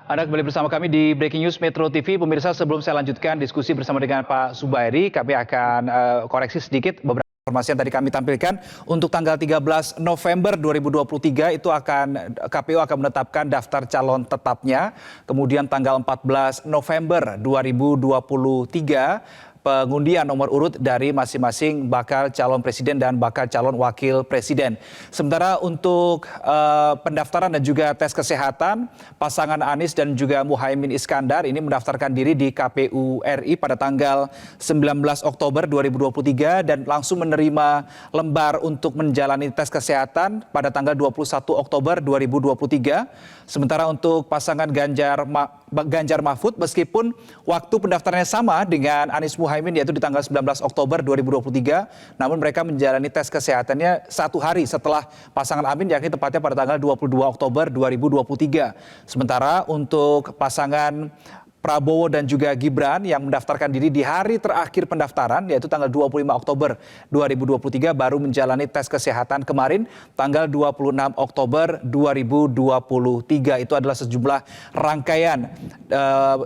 Anda kembali bersama kami di Breaking News Metro TV. Pemirsa, sebelum saya lanjutkan diskusi bersama dengan Pak Zubairi, kami akan koreksi sedikit beberapa informasi yang tadi kami tampilkan. Untuk tanggal 13 November 2023 itu KPU akan menetapkan daftar calon tetapnya. Kemudian tanggal 14 November 2023 pengundian nomor urut dari masing-masing bakal calon presiden dan bakal calon wakil presiden. Sementara untuk pendaftaran dan juga tes kesehatan, pasangan Anies dan juga Muhaimin Iskandar ini mendaftarkan diri di KPU RI pada tanggal 19 Oktober 2023 dan langsung menerima lembar untuk menjalani tes kesehatan pada tanggal 21 Oktober 2023. Sementara untuk pasangan Ganjar Mahfud, meskipun waktu pendaftarannya sama dengan Anies Muhaimin yaitu di tanggal 19 Oktober 2023, namun mereka menjalani tes kesehatannya 1 hari setelah pasangan Amin, yakni tepatnya pada tanggal 22 Oktober 2023. Sementara untuk pasangan Prabowo dan juga Gibran yang mendaftarkan diri di hari terakhir pendaftaran yaitu tanggal 25 Oktober 2023 baru menjalani tes kesehatan kemarin tanggal 26 Oktober 2023. Itu adalah sejumlah rangkaian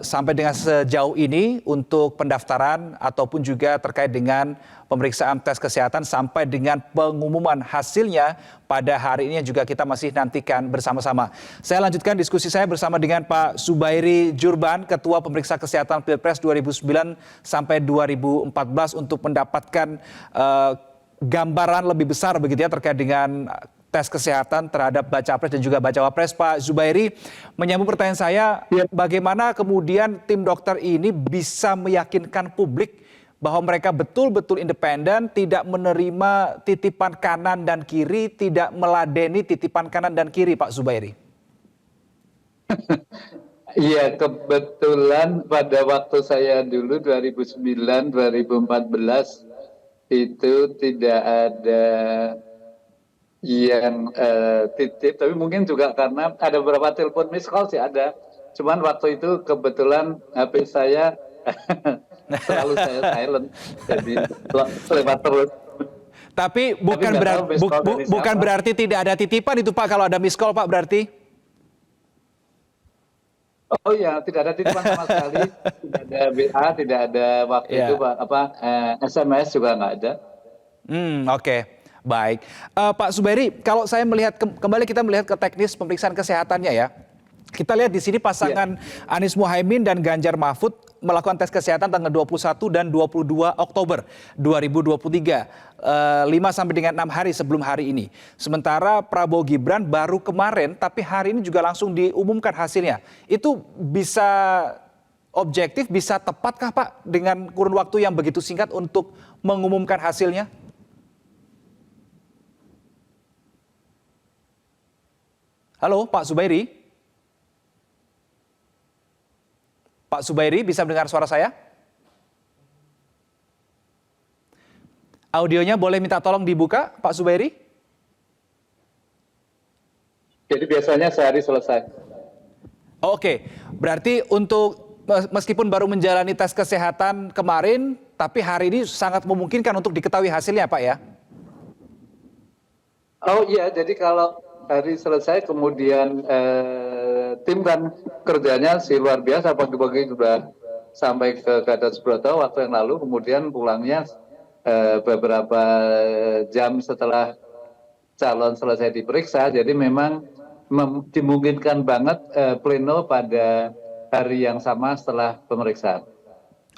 sampai dengan sejauh ini untuk pendaftaran ataupun juga terkait dengan pemeriksaan tes kesehatan sampai dengan pengumuman hasilnya pada hari ini yang juga kita masih nantikan bersama-sama. Saya lanjutkan diskusi saya bersama dengan Pak Zubairi Jurban, Ketua Pemeriksa Kesehatan Pilpres 2009 sampai 2014 untuk mendapatkan gambaran lebih besar begitu ya terkait dengan tes kesehatan terhadap baca pres dan juga bacawa pres. Pak Zubairi, menyambung pertanyaan saya, bagaimana kemudian tim dokter ini bisa meyakinkan publik bahwa mereka betul-betul independen, tidak menerima titipan kanan dan kiri, tidak meladeni titipan kanan dan kiri, Pak Zubairi? Iya, kebetulan pada waktu saya dulu 2009-2014 itu tidak ada yang titip, tapi mungkin juga karena ada beberapa telepon miss call sih ada. Cuman waktu itu kebetulan HP saya selalu saya silent, jadi lewat terus. Tapi bukan berarti tidak ada titipan itu Pak, kalau ada miss call Pak berarti? Oh ya, tidak ada titipan sama sekali, tidak ada WA, tidak ada waktu itu SMS juga nggak ada. Oke. Baik, Pak Zubairi, kalau saya melihat kembali kita melihat ke teknis pemeriksaan kesehatannya ya. Kita lihat di sini pasangan Anies Muhaimin dan Ganjar Mahfud melakukan tes kesehatan tanggal 21 dan 22 Oktober 2023, 5 sampai dengan 6 hari sebelum hari ini. Sementara Prabowo Gibran baru kemarin, tapi hari ini juga langsung diumumkan hasilnya. Itu bisa objektif, bisa tepatkah Pak dengan kurun waktu yang begitu singkat untuk mengumumkan hasilnya? Halo Pak Zubairi? Pak Zubairi, bisa mendengar suara saya? Audionya boleh minta tolong dibuka, Pak Zubairi? Jadi biasanya sehari selesai. Oke, berarti untuk meskipun baru menjalani tes kesehatan kemarin, tapi hari ini sangat memungkinkan untuk diketahui hasilnya, Pak ya? Oh iya, jadi kalau hari selesai kemudian tim kan kerjanya sih luar biasa, pagi-pagi sudah sampai ke Gatot Subroto waktu yang lalu, kemudian pulangnya beberapa jam setelah calon selesai diperiksa, jadi memang dimungkinkan banget pleno pada hari yang sama setelah pemeriksaan.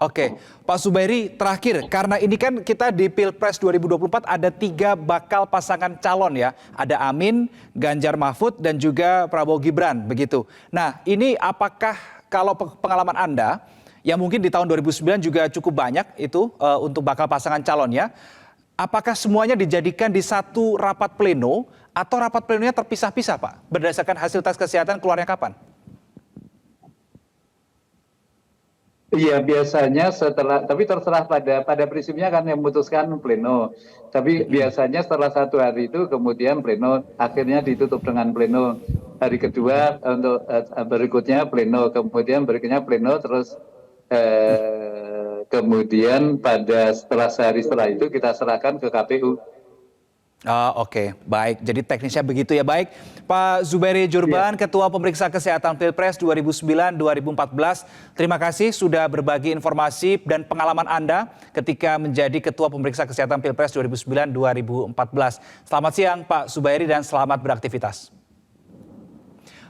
Oke, Pak Zubairi, terakhir, karena ini kan kita di Pilpres 2024 ada 3 bakal pasangan calon ya. Ada Amin, Ganjar Mahfud, dan juga Prabowo Gibran, begitu. Nah, ini apakah kalau pengalaman Anda, yang mungkin di tahun 2009 juga cukup banyak itu untuk bakal pasangan calonnya, apakah semuanya dijadikan di satu rapat pleno, atau rapat plenonya terpisah-pisah Pak, berdasarkan hasil tes kesehatan keluarnya kapan? Iya, biasanya setelah, tapi terserah pada prinsipnya kan yang memutuskan pleno. Tapi biasanya setelah 1 hari itu kemudian pleno, akhirnya ditutup dengan pleno. Hari kedua untuk berikutnya pleno, kemudian berikutnya pleno, terus kemudian setelah sehari setelah itu kita serahkan ke KPU. Oke, baik. Jadi teknisnya begitu ya. Baik, Pak Zubairi Jurban, Ketua Pemeriksa Kesehatan Pilpres 2009-2014. Terima kasih sudah berbagi informasi dan pengalaman Anda ketika menjadi Ketua Pemeriksa Kesehatan Pilpres 2009-2014. Selamat siang Pak Zubairi dan selamat beraktivitas.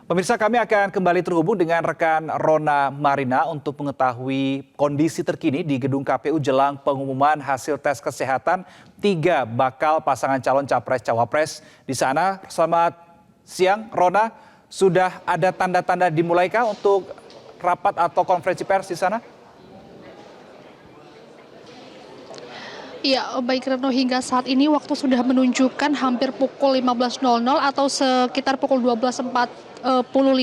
Pemirsa, kami akan kembali terhubung dengan rekan Rona Marina untuk mengetahui kondisi terkini di gedung KPU jelang pengumuman hasil tes kesehatan 3 bakal pasangan calon capres-cawapres di sana. Selamat siang, Rona. Sudah ada tanda-tanda dimulaikah untuk rapat atau konferensi pers di sana? Iya, baik Reno, hingga saat ini waktu sudah menunjukkan hampir pukul 15.00 atau sekitar pukul 12.45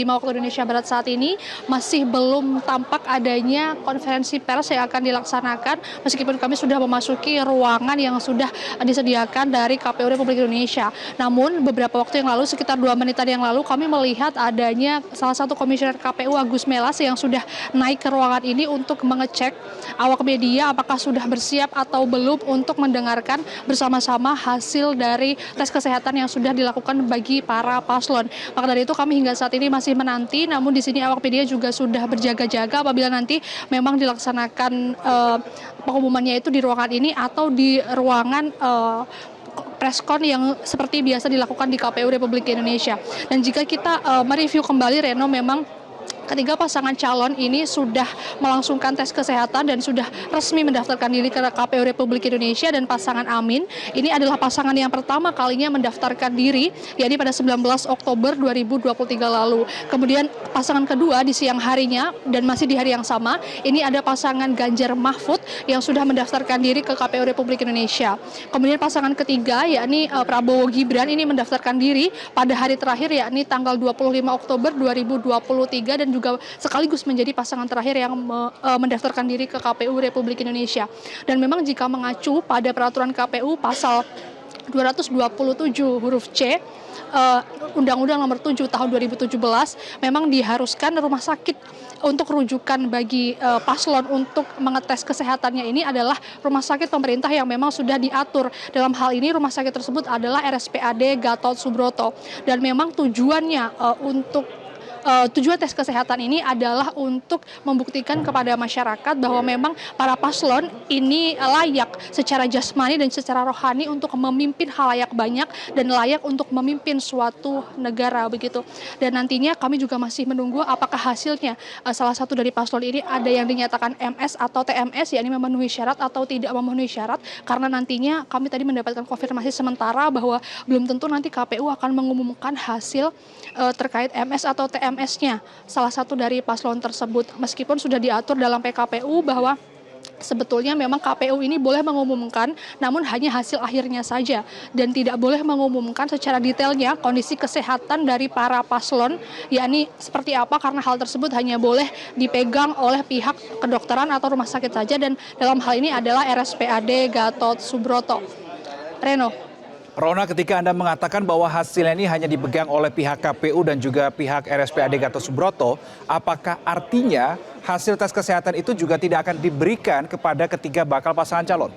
waktu Indonesia Barat saat ini masih belum tampak adanya konferensi pers yang akan dilaksanakan meskipun kami sudah memasuki ruangan yang sudah disediakan dari KPU Republik Indonesia. Namun beberapa waktu yang lalu, sekitar 2 menitan yang lalu, kami melihat adanya salah satu komisioner KPU Agus Melas yang sudah naik ke ruangan ini untuk mengecek awak media apakah sudah bersiap atau belum untuk mendengarkan bersama-sama hasil dari tes kesehatan yang sudah dilakukan bagi para paslon. Maka dari itu kami hingga saat ini masih menanti, namun di sini awak media juga sudah berjaga-jaga apabila nanti memang dilaksanakan pengumumannya itu di ruangan ini atau di ruangan preskon yang seperti biasa dilakukan di KPU Republik Indonesia. Dan jika kita mereview kembali, Reno, memang ketiga pasangan calon ini sudah melangsungkan tes kesehatan dan sudah resmi mendaftarkan diri ke KPU Republik Indonesia. Dan pasangan Amin ini adalah pasangan yang pertama kalinya mendaftarkan diri, yakni pada 19 Oktober 2023 lalu. Kemudian pasangan kedua di siang harinya dan masih di hari yang sama, ini ada pasangan Ganjar Mahfud yang sudah mendaftarkan diri ke KPU Republik Indonesia. Kemudian pasangan ketiga yakni Prabowo Gibran ini mendaftarkan diri pada hari terakhir yakni tanggal 25 Oktober 2023 dan juga sekaligus menjadi pasangan terakhir yang mendaftarkan diri ke KPU Republik Indonesia. Dan memang jika mengacu pada peraturan KPU pasal 227 huruf C Undang-Undang Nomor 7 Tahun 2017 memang diharuskan rumah sakit untuk rujukan bagi paslon untuk mengetes kesehatannya ini adalah rumah sakit pemerintah yang memang sudah diatur. Dalam hal ini rumah sakit tersebut adalah RSPAD Gatot Subroto. Dan memang tujuannya tujuan tes kesehatan ini adalah untuk membuktikan kepada masyarakat bahwa memang para paslon ini layak secara jasmani dan secara rohani untuk memimpin khalayak banyak dan layak untuk memimpin suatu negara begitu. Dan nantinya kami juga masih menunggu apakah hasilnya salah satu dari paslon ini ada yang dinyatakan MS atau TMS, yakni memenuhi syarat atau tidak memenuhi syarat, karena nantinya kami tadi mendapatkan konfirmasi sementara bahwa belum tentu nanti KPU akan mengumumkan hasil terkait MS atau TMS-nya salah satu dari paslon tersebut, meskipun sudah diatur dalam PKPU bahwa sebetulnya memang KPU ini boleh mengumumkan namun hanya hasil akhirnya saja dan tidak boleh mengumumkan secara detailnya kondisi kesehatan dari para paslon, yakni seperti apa, karena hal tersebut hanya boleh dipegang oleh pihak kedokteran atau rumah sakit saja, dan dalam hal ini adalah RSPAD Gatot Subroto. Reno. Rona, ketika Anda mengatakan bahwa hasilnya ini hanya dipegang oleh pihak KPU dan juga pihak RSPAD Gatot Subroto, apakah artinya hasil tes kesehatan itu juga tidak akan diberikan kepada ketiga bakal pasangan calon?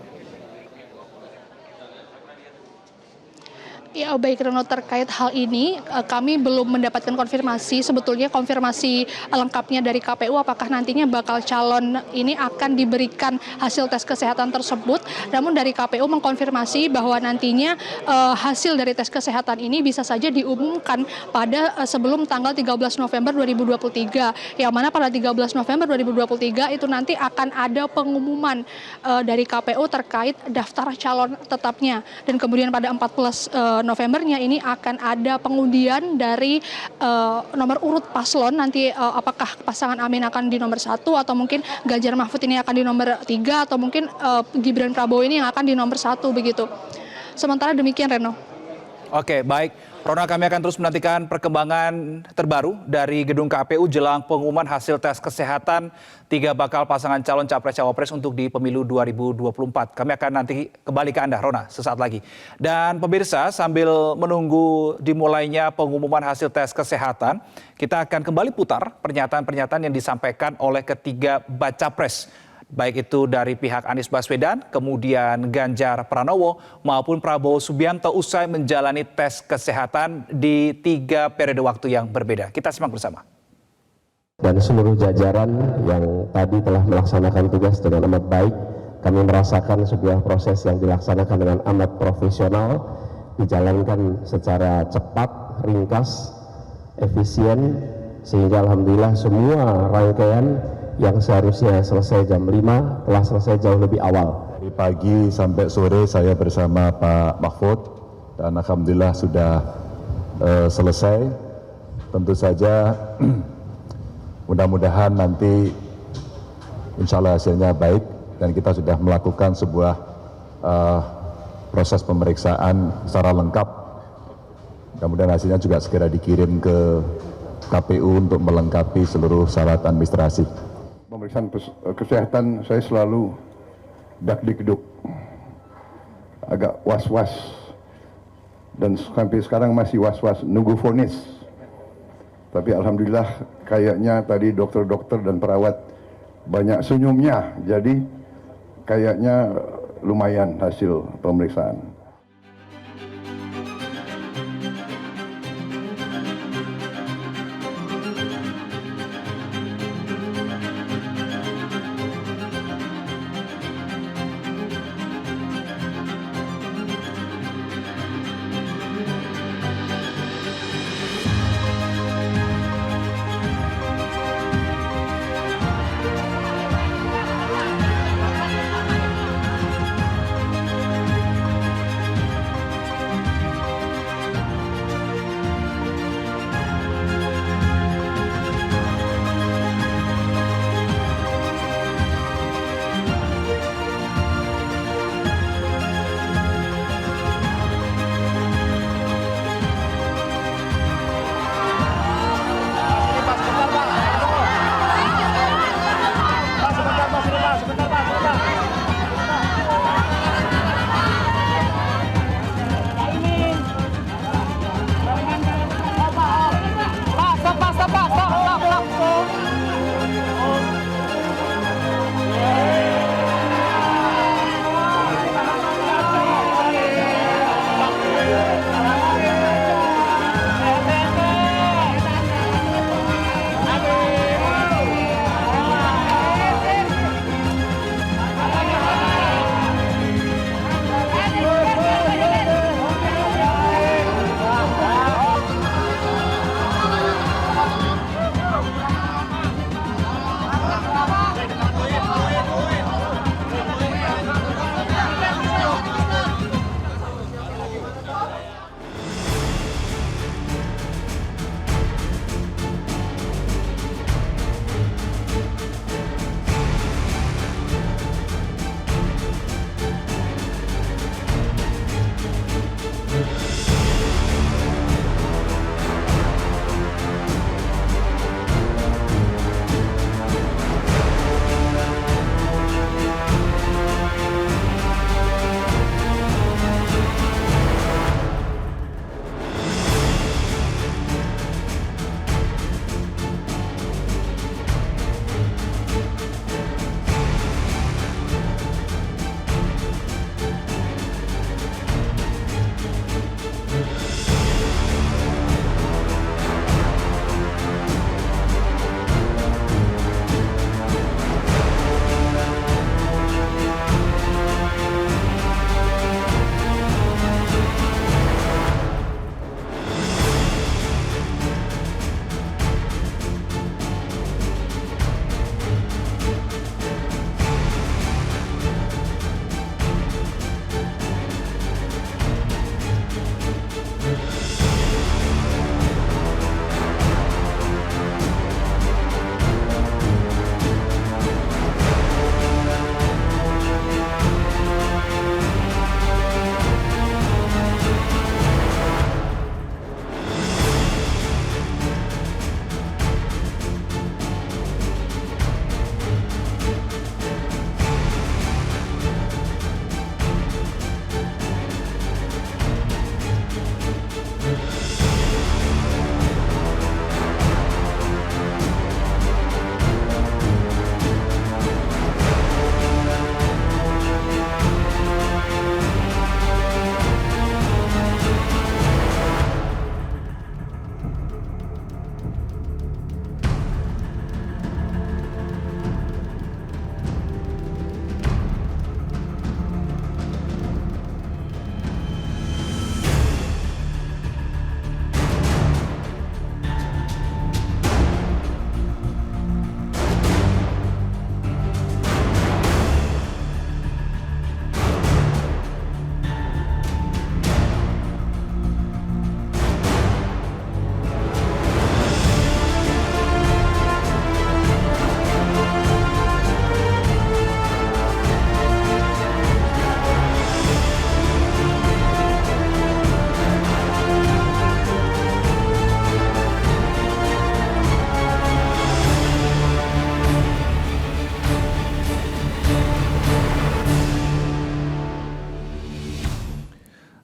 Ya, baik Reno, terkait hal ini kami belum mendapatkan konfirmasi. Sebetulnya konfirmasi lengkapnya dari KPU apakah nantinya bakal calon ini akan diberikan hasil tes kesehatan tersebut. Namun dari KPU mengkonfirmasi bahwa nantinya hasil dari tes kesehatan ini bisa saja diumumkan pada sebelum tanggal 13 November 2023. Yang mana pada 13 November 2023 itu nanti akan ada pengumuman dari KPU terkait daftar calon tetapnya. Dan kemudian pada 14 Novembernya ini akan ada pengundian dari nomor urut paslon nanti, apakah pasangan Amin akan di nomor 1 atau mungkin Ganjar Mahfud ini akan di nomor 3 atau mungkin Gibran Prabowo ini yang akan di nomor 1 begitu. Sementara demikian, Reno. Oke, baik. Rona, kami akan terus menantikan perkembangan terbaru dari gedung KPU jelang pengumuman hasil tes kesehatan 3 bakal pasangan calon capres-cawapres untuk di pemilu 2024. Kami akan nanti kembali ke Anda, Rona, sesaat lagi. Dan pemirsa, sambil menunggu dimulainya pengumuman hasil tes kesehatan, kita akan kembali putar pernyataan-pernyataan yang disampaikan oleh ketiga baca pres baik itu dari pihak Anies Baswedan, kemudian Ganjar Pranowo maupun Prabowo Subianto usai menjalani tes kesehatan di 3 periode waktu yang berbeda. Kita simak bersama. Dan seluruh jajaran yang tadi telah melaksanakan tugas dengan amat baik, kami merasakan sebuah proses yang dilaksanakan dengan amat profesional, dijalankan secara cepat, ringkas, efisien, sehingga alhamdulillah semua rangkaian yang seharusnya selesai jam 5 telah selesai jauh lebih awal. Dari pagi sampai sore saya bersama Pak Mahfud dan alhamdulillah sudah selesai. Tentu saja mudah-mudahan nanti insya Allah hasilnya baik dan kita sudah melakukan sebuah proses pemeriksaan secara lengkap. Mudah-mudahan hasilnya juga segera dikirim ke KPU untuk melengkapi seluruh syarat administrasi. Pemeriksaan kesehatan saya selalu dak-dikduk, agak was-was, dan sampai sekarang masih was-was, nunggu vonis. Tapi alhamdulillah kayaknya tadi dokter-dokter dan perawat banyak senyumnya, jadi kayaknya lumayan hasil pemeriksaan.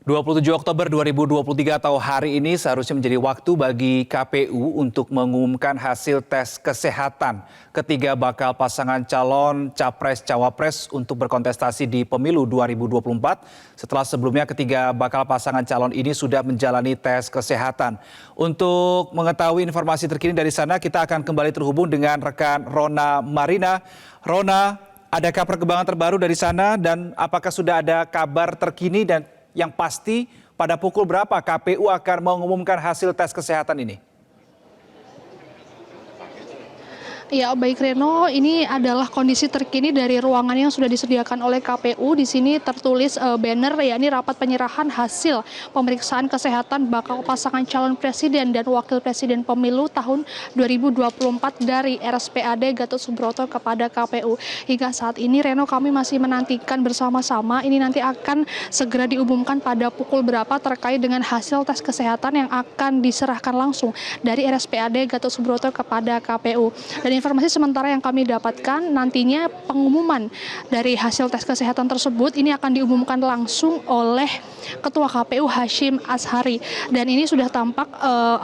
27 Oktober 2023 atau hari ini seharusnya menjadi waktu bagi KPU untuk mengumumkan hasil tes kesehatan ketiga bakal pasangan calon Capres-Cawapres untuk berkontestasi di pemilu 2024 setelah sebelumnya ketiga bakal pasangan calon ini sudah menjalani tes kesehatan. Untuk mengetahui informasi terkini dari sana kita akan kembali terhubung dengan rekan Rona Marina. Rona, adakah perkembangan terbaru dari sana dan apakah sudah ada kabar terkini dan yang pasti pada pukul berapa KPU akan mengumumkan hasil tes kesehatan ini? Ya, baik Reno, ini adalah kondisi terkini dari ruangan yang sudah disediakan oleh KPU. Di sini tertulis banner, yakni rapat penyerahan hasil pemeriksaan kesehatan bakal pasangan calon presiden dan wakil presiden pemilu tahun 2024 dari RSPAD Gatot Subroto kepada KPU. Hingga saat ini Reno, kami masih menantikan bersama-sama ini nanti akan segera diumumkan pada pukul berapa terkait dengan hasil tes kesehatan yang akan diserahkan langsung dari RSPAD Gatot Subroto kepada KPU. Dan informasi sementara yang kami dapatkan, nantinya pengumuman dari hasil tes kesehatan tersebut ini akan diumumkan langsung oleh Ketua KPU Hashim Ashari. Dan ini sudah tampak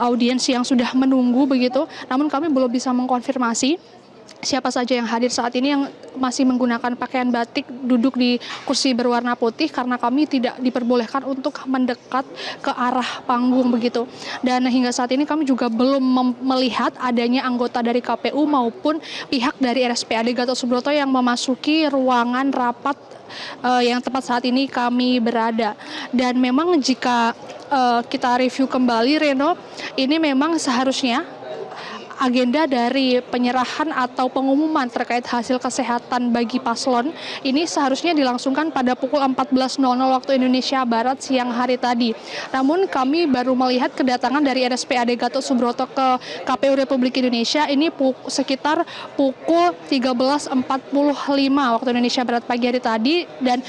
audiens yang sudah menunggu begitu, namun kami belum bisa mengkonfirmasi siapa saja yang hadir saat ini yang masih menggunakan pakaian batik duduk di kursi berwarna putih karena kami tidak diperbolehkan untuk mendekat ke arah panggung begitu. Dan hingga saat ini kami juga belum melihat adanya anggota dari KPU maupun pihak dari RSPAD Gatot Subroto yang memasuki ruangan rapat yang tepat saat ini kami berada. Dan memang jika kita review kembali Reno, ini memang seharusnya agenda dari penyerahan atau pengumuman terkait hasil kesehatan bagi paslon ini seharusnya dilangsungkan pada pukul 14.00 waktu Indonesia Barat siang hari tadi. Namun kami baru melihat kedatangan dari RSPAD Gatot Subroto ke KPU Republik Indonesia ini sekitar pukul 13.45 waktu Indonesia Barat pagi hari tadi, dan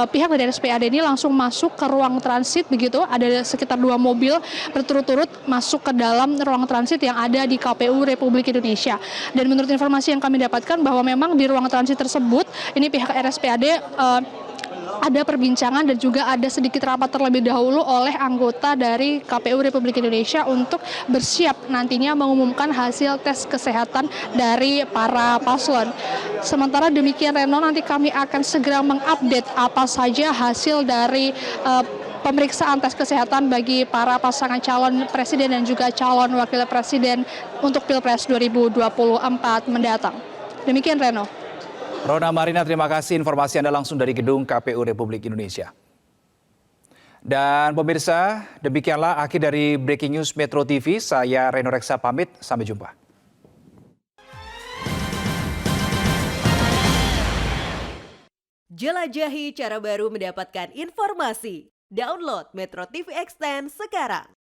pihak dari RSPAD ini langsung masuk ke ruang transit begitu. Ada sekitar 2 mobil berturut-turut masuk ke dalam ruang transit yang ada di KPU Republik Indonesia. Dan menurut informasi yang kami dapatkan bahwa memang di ruang transit tersebut ini pihak RSPAD ada perbincangan dan juga ada sedikit rapat terlebih dahulu oleh anggota dari KPU Republik Indonesia untuk bersiap nantinya mengumumkan hasil tes kesehatan dari para paslon. Sementara demikian Reno, nanti kami akan segera mengupdate apa saja hasil dari pemeriksaan tes kesehatan bagi para pasangan calon presiden dan juga calon wakil presiden untuk Pilpres 2024 mendatang. Demikian Reno. Rona Marina, terima kasih informasi Anda langsung dari gedung KPU Republik Indonesia. Dan pemirsa, demikianlah akhir dari Breaking News Metro TV. Saya Reno Reksa pamit, sampai jumpa. Jelajahi cara baru mendapatkan informasi. Download Metro TV Extend sekarang.